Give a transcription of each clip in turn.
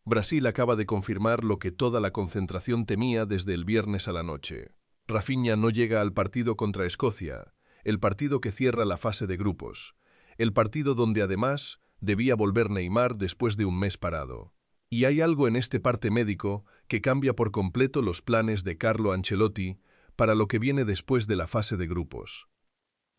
Brasil acaba de confirmar lo que toda la concentración temía desde el viernes a la noche. Rafinha no llega al partido contra Escocia, el partido que cierra la fase de grupos, el partido donde además debía volver Neymar después de un mes parado. Y hay algo en este parte médico que cambia por completo los planes de Carlo Ancelotti para lo que viene después de la fase de grupos.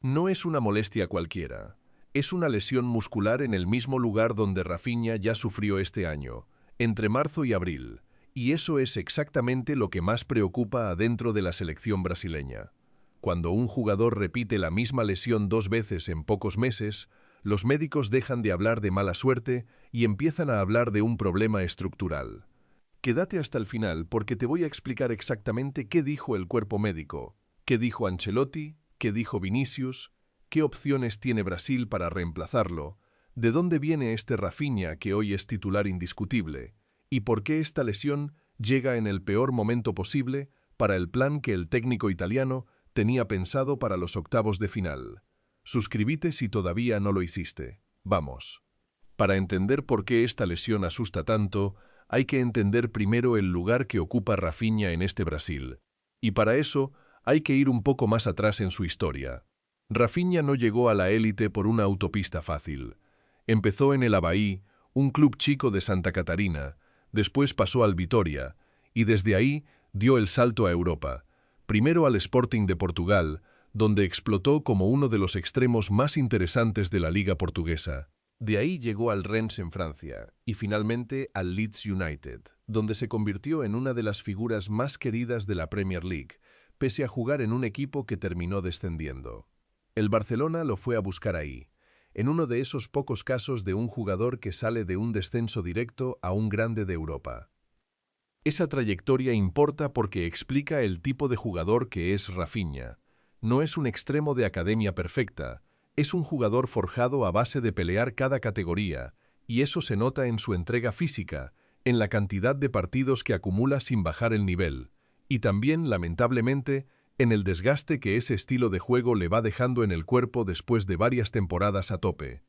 No es una molestia cualquiera, es una lesión muscular en el mismo lugar donde Rafinha ya sufrió este año, entre marzo y abril, y eso es exactamente lo que más preocupa adentro de la selección brasileña. Cuando un jugador repite la misma lesión 2 veces en pocos meses, los médicos dejan de hablar de mala suerte y empiezan a hablar de un problema estructural. Quédate hasta el final porque te voy a explicar exactamente qué dijo el cuerpo médico, qué dijo Ancelotti, qué dijo Vinicius, qué opciones tiene Brasil para reemplazarlo, de dónde viene este Rafinha que hoy es titular indiscutible, y por qué esta lesión llega en el peor momento posible para el plan que el técnico italiano tenía pensado para los octavos de final. Suscríbete si todavía no lo hiciste. Vamos. Para entender por qué esta lesión asusta tanto, hay que entender primero el lugar que ocupa Rafinha en este Brasil. Y para eso hay que ir un poco más atrás en su historia. Rafinha no llegó a la élite por una autopista fácil. Empezó en el Avaí, un club chico de Santa Catarina, después pasó al Vitória, y desde ahí dio el salto a Europa, primero al Sporting de Portugal, donde explotó como uno de los extremos más interesantes de la liga portuguesa. De ahí llegó al Rennes en Francia y finalmente al Leeds United, donde se convirtió en una de las figuras más queridas de la Premier League, pese a jugar en un equipo que terminó descendiendo. El Barcelona lo fue a buscar ahí, en uno de esos pocos casos de un jugador que sale de un descenso directo a un grande de Europa. Esa trayectoria importa porque explica el tipo de jugador que es Rafinha. No es un extremo de academia perfecta, es un jugador forjado a base de pelear cada categoría, y eso se nota en su entrega física, en la cantidad de partidos que acumula sin bajar el nivel, y también, lamentablemente, en el desgaste que ese estilo de juego le va dejando en el cuerpo después de varias temporadas a tope.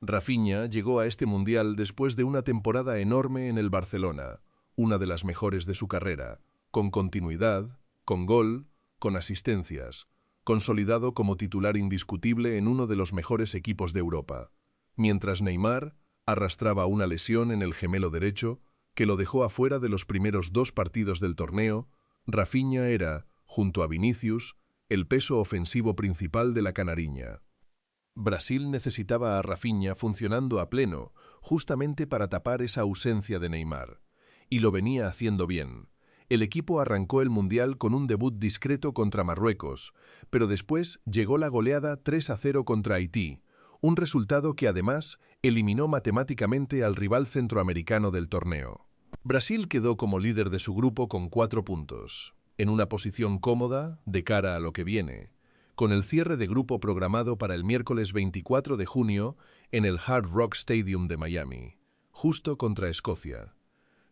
Rafinha llegó a este mundial después de una temporada enorme en el Barcelona, una de las mejores de su carrera, con continuidad, con gol, con asistencias, consolidado como titular indiscutible en uno de los mejores equipos de Europa, mientras Neymar arrastraba una lesión en el gemelo derecho que lo dejó afuera de los primeros 2 partidos del torneo. Rafinha era, junto a Vinicius, el peso ofensivo principal de la canariña. Brasil necesitaba a Rafinha funcionando a pleno, justamente para tapar esa ausencia de Neymar. Y lo venía haciendo bien. El equipo arrancó el Mundial con un debut discreto contra Marruecos, pero después llegó la goleada 3-0 contra Haití, un resultado que además eliminó matemáticamente al rival centroamericano del torneo. Brasil quedó como líder de su grupo con 4 puntos, en una posición cómoda de cara a lo que viene, con el cierre de grupo programado para el miércoles 24 de junio en el Hard Rock Stadium de Miami, justo contra Escocia.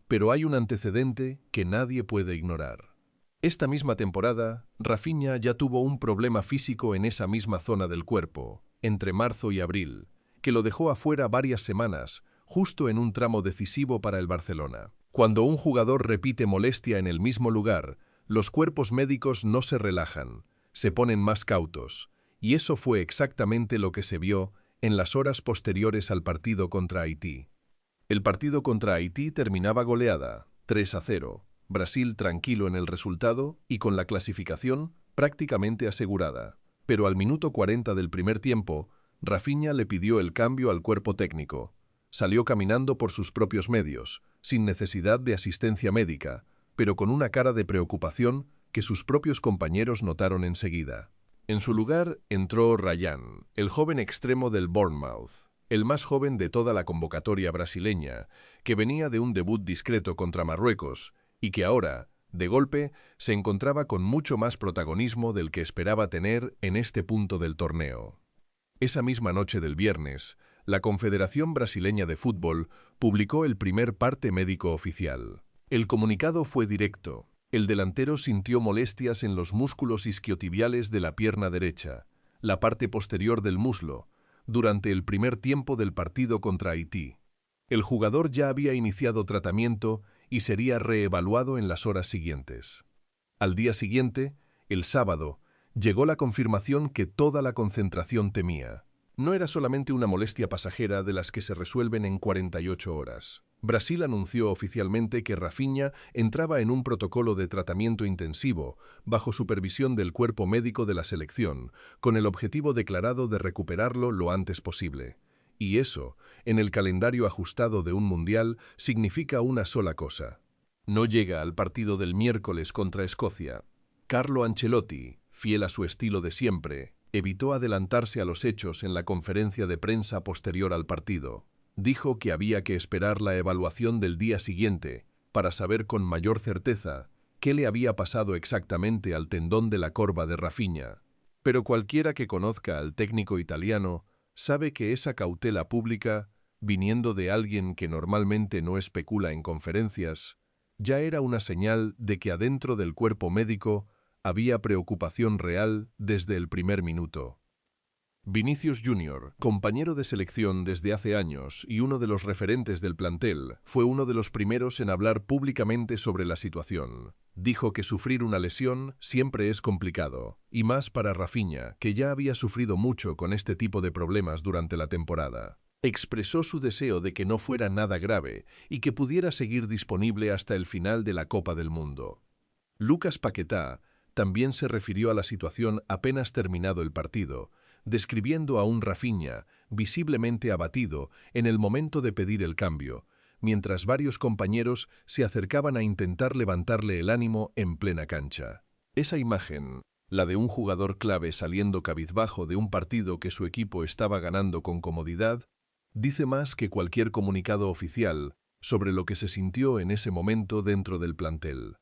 Pero hay un antecedente que nadie puede ignorar. Esta misma temporada, Rafinha ya tuvo un problema físico en esa misma zona del cuerpo, entre marzo y abril, que lo dejó afuera varias semanas, justo en un tramo decisivo para el Barcelona. Cuando un jugador repite molestia en el mismo lugar, los cuerpos médicos no se relajan, se ponen más cautos, y eso fue exactamente lo que se vio en las horas posteriores al partido contra Haití. El partido contra Haití terminaba goleada, 3-0, Brasil tranquilo en el resultado y con la clasificación prácticamente asegurada. Pero al minuto 40 del primer tiempo, Rafinha le pidió el cambio al cuerpo técnico. Salió caminando por sus propios medios, sin necesidad de asistencia médica, pero con una cara de preocupación que sus propios compañeros notaron enseguida. En su lugar entró Ryan, el joven extremo del Bournemouth, el más joven de toda la convocatoria brasileña, que venía de un debut discreto contra Marruecos y que ahora, de golpe, se encontraba con mucho más protagonismo del que esperaba tener en este punto del torneo. Esa misma noche del viernes, la Confederación Brasileña de Fútbol publicó el primer parte médico oficial. El comunicado fue directo. El delantero sintió molestias en los músculos isquiotibiales de la pierna derecha, la parte posterior del muslo, durante el primer tiempo del partido contra Haití. El jugador ya había iniciado tratamiento y sería reevaluado en las horas siguientes. Al día siguiente, el sábado, llegó la confirmación que toda la concentración temía. No era solamente una molestia pasajera de las que se resuelven en 48 horas. Brasil anunció oficialmente que Rafinha entraba en un protocolo de tratamiento intensivo bajo supervisión del cuerpo médico de la selección, con el objetivo declarado de recuperarlo lo antes posible. Y eso, en el calendario ajustado de un mundial, significa una sola cosa. No llega al partido del miércoles contra Escocia. Carlo Ancelotti, fiel a su estilo de siempre, evitó adelantarse a los hechos en la conferencia de prensa posterior al partido. Dijo que había que esperar la evaluación del día siguiente para saber con mayor certeza qué le había pasado exactamente al tendón de la corva de Rafinha. Pero cualquiera que conozca al técnico italiano sabe que esa cautela pública, viniendo de alguien que normalmente no especula en conferencias, ya era una señal de que adentro del cuerpo médico había preocupación real desde el primer minuto. Vinicius Jr., compañero de selección desde hace años y uno de los referentes del plantel, fue uno de los primeros en hablar públicamente sobre la situación. Dijo que sufrir una lesión siempre es complicado, y más para Rafinha, que ya había sufrido mucho con este tipo de problemas durante la temporada. Expresó su deseo de que no fuera nada grave y que pudiera seguir disponible hasta el final de la Copa del Mundo. Lucas Paquetá también se refirió a la situación apenas terminado el partido, describiendo a un Rafinha visiblemente abatido en el momento de pedir el cambio, mientras varios compañeros se acercaban a intentar levantarle el ánimo en plena cancha. Esa imagen, la de un jugador clave saliendo cabizbajo de un partido que su equipo estaba ganando con comodidad, dice más que cualquier comunicado oficial sobre lo que se sintió en ese momento dentro del plantel.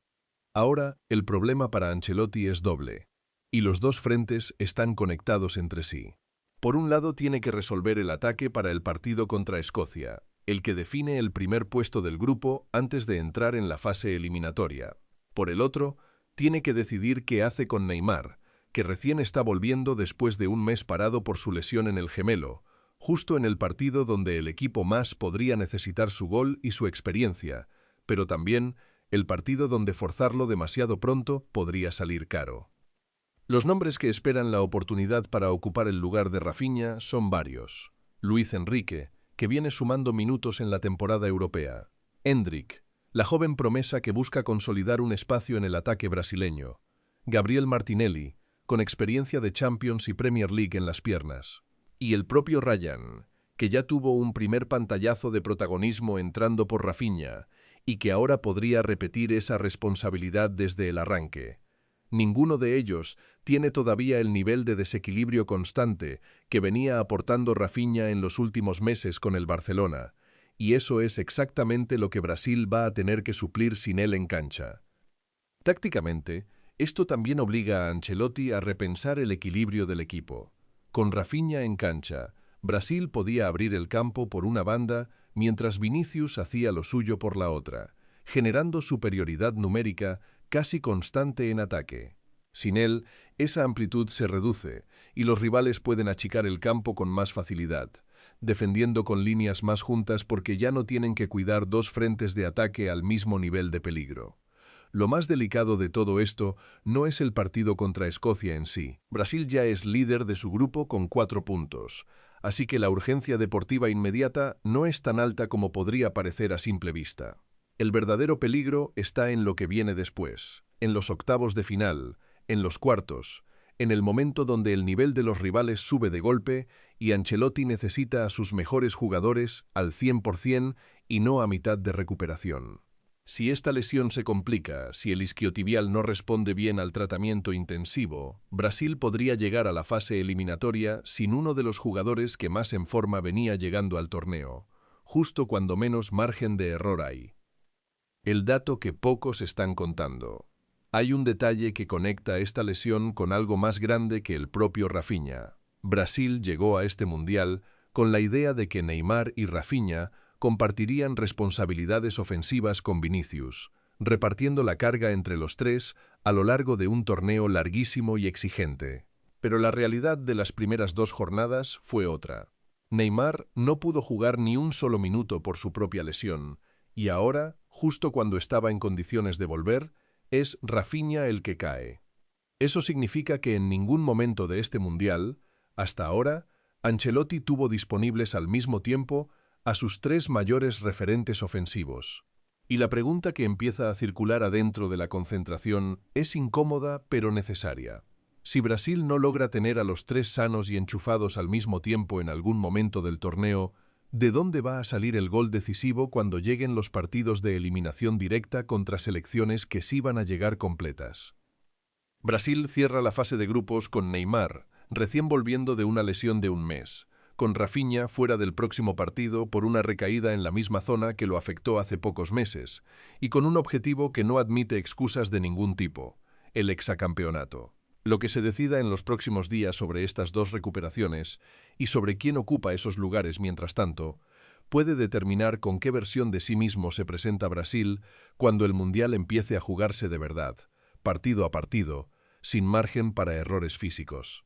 Ahora, el problema para Ancelotti es doble, y los dos frentes están conectados entre sí. Por un lado, tiene que resolver el ataque para el partido contra Escocia, el que define el primer puesto del grupo antes de entrar en la fase eliminatoria. Por el otro, tiene que decidir qué hace con Neymar, que recién está volviendo después de un mes parado por su lesión en el gemelo, justo en el partido donde el equipo más podría necesitar su gol y su experiencia, pero también el partido donde forzarlo demasiado pronto podría salir caro. Los nombres que esperan la oportunidad para ocupar el lugar de Rafinha son varios. Luis Enrique, que viene sumando minutos en la temporada europea. Endrick, la joven promesa que busca consolidar un espacio en el ataque brasileño. Gabriel Martinelli, con experiencia de Champions y Premier League en las piernas. Y el propio Ryan, que ya tuvo un primer pantallazo de protagonismo entrando por Rafinha, y que ahora podría repetir esa responsabilidad desde el arranque. Ninguno de ellos tiene todavía el nivel de desequilibrio constante que venía aportando Rafinha en los últimos meses con el Barcelona, y eso es exactamente lo que Brasil va a tener que suplir sin él en cancha. Tácticamente, esto también obliga a Ancelotti a repensar el equilibrio del equipo. Con Rafinha en cancha, Brasil podía abrir el campo por una banda mientras Vinicius hacía lo suyo por la otra, generando superioridad numérica casi constante en ataque. Sin él, esa amplitud se reduce y los rivales pueden achicar el campo con más facilidad, defendiendo con líneas más juntas porque ya no tienen que cuidar dos frentes de ataque al mismo nivel de peligro. Lo más delicado de todo esto no es el partido contra Escocia en sí. Brasil ya es líder de su grupo con 4 puntos, así que la urgencia deportiva inmediata no es tan alta como podría parecer a simple vista. El verdadero peligro está en lo que viene después, en los octavos de final, en los cuartos, en el momento donde el nivel de los rivales sube de golpe y Ancelotti necesita a sus mejores jugadores al 100% y no a mitad de recuperación. Si esta lesión se complica, si el isquiotibial no responde bien al tratamiento intensivo, Brasil podría llegar a la fase eliminatoria sin uno de los jugadores que más en forma venía llegando al torneo, justo cuando menos margen de error hay. El dato que pocos están contando. Hay un detalle que conecta esta lesión con algo más grande que el propio Rafinha. Brasil llegó a este mundial con la idea de que Neymar y Rafinha compartirían responsabilidades ofensivas con Vinicius, repartiendo la carga entre los tres a lo largo de un torneo larguísimo y exigente. Pero la realidad de las primeras 2 jornadas fue otra. Neymar no pudo jugar ni un solo minuto por su propia lesión, y ahora, justo cuando estaba en condiciones de volver, es Rafinha el que cae. Eso significa que en ningún momento de este Mundial, hasta ahora, Ancelotti tuvo disponibles al mismo tiempo a sus tres mayores referentes ofensivos. Y la pregunta que empieza a circular adentro de la concentración es incómoda pero necesaria. Si Brasil no logra tener a los tres sanos y enchufados al mismo tiempo en algún momento del torneo, ¿de dónde va a salir el gol decisivo cuando lleguen los partidos de eliminación directa contra selecciones que sí van a llegar completas? Brasil cierra la fase de grupos con Neymar, recién volviendo de una lesión de un mes, con Rafinha fuera del próximo partido por una recaída en la misma zona que lo afectó hace pocos meses, y con un objetivo que no admite excusas de ningún tipo, el hexacampeonato. Lo que se decida en los próximos días sobre estas dos recuperaciones y sobre quién ocupa esos lugares mientras tanto, puede determinar con qué versión de sí mismo se presenta Brasil cuando el Mundial empiece a jugarse de verdad, partido a partido, sin margen para errores físicos.